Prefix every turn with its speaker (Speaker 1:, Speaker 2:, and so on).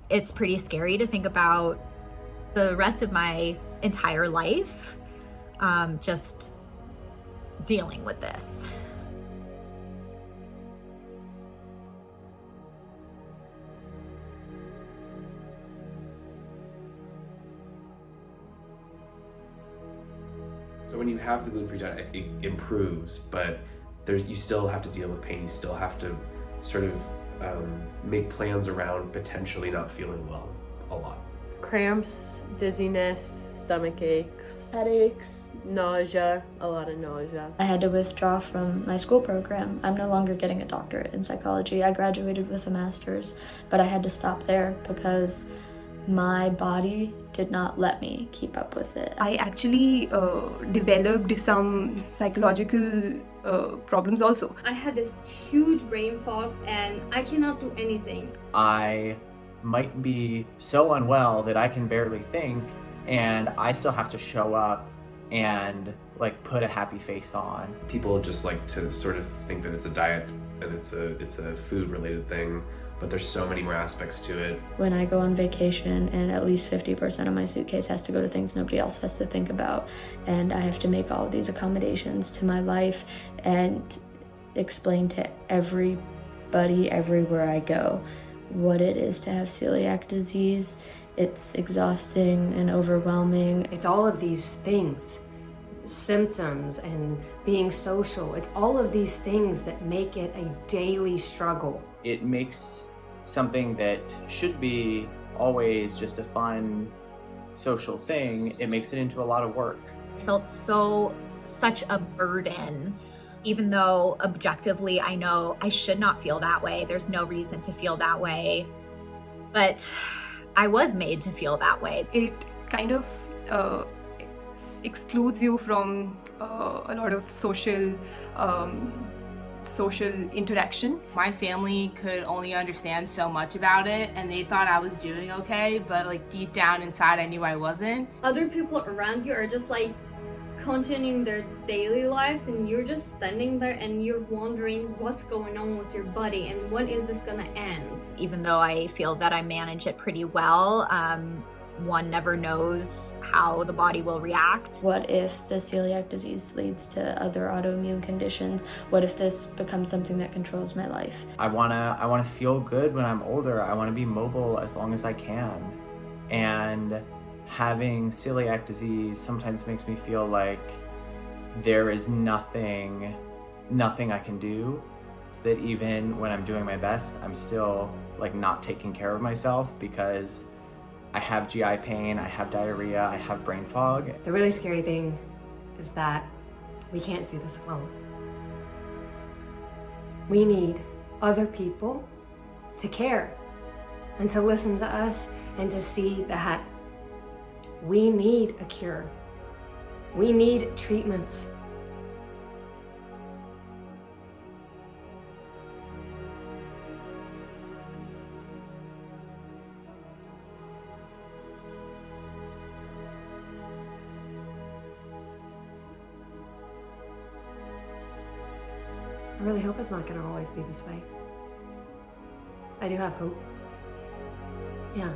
Speaker 1: It's pretty scary to think about the rest of my entire life just dealing with this.
Speaker 2: So when you have the gluten-free diet, I think it improves, but you still have to deal with pain. You still have to sort of make plans around potentially not feeling well a lot.
Speaker 3: Cramps, dizziness, stomach aches, headaches, nausea, a lot of nausea.
Speaker 4: I had to withdraw from my school program. I'm no longer getting a doctorate in psychology. I graduated with a master's, but I had to stop there because my body did not let me keep up with it.
Speaker 5: I actually developed some psychological problems also.
Speaker 6: I had this huge brain fog and I cannot do anything.
Speaker 7: I might be so unwell that I can barely think, and I still have to show up and like put a happy face on.
Speaker 2: People just like to sort of think that it's a diet and it's a food related thing, but there's so many more aspects to it.
Speaker 4: When I go on vacation and at least 50% of my suitcase has to go to things nobody else has to think about, and I have to make all of these accommodations to my life and explain to everybody everywhere I go what it is to have celiac disease, it's exhausting and overwhelming.
Speaker 8: It's all of these things, symptoms and being social. It's all of these things that make it a daily struggle.
Speaker 7: It makes something that should be always just a fun social thing, it makes it into a lot of work.
Speaker 1: I felt such a burden, even though objectively I know I should not feel that way. There's no reason to feel that way, but I was made to feel that way.
Speaker 5: It kind of excludes you from a lot of social interaction.
Speaker 9: My family could only understand so much about it, and they thought I was doing okay, but like deep down inside I knew I wasn't.
Speaker 6: Other people around you are just like continuing their daily lives, and you're just standing there and you're wondering what's going on with your body and when is this gonna end.
Speaker 1: Even though I feel that I manage it pretty well, one never knows how the body will react.
Speaker 4: What if the celiac disease leads to other autoimmune conditions? What if this becomes something that controls my life?
Speaker 7: I wanna feel good when I'm older. I wanna be mobile as long as I can. And having celiac disease sometimes makes me feel like there is nothing I can do. That even when I'm doing my best, I'm still like not taking care of myself because I have GI pain, I have diarrhea, I have brain fog.
Speaker 8: The really scary thing is that we can't do this alone. We need other people to care and to listen to us and to see that we need a cure. We need treatments. I really hope it's not going to always be this way. I do have hope. Yeah.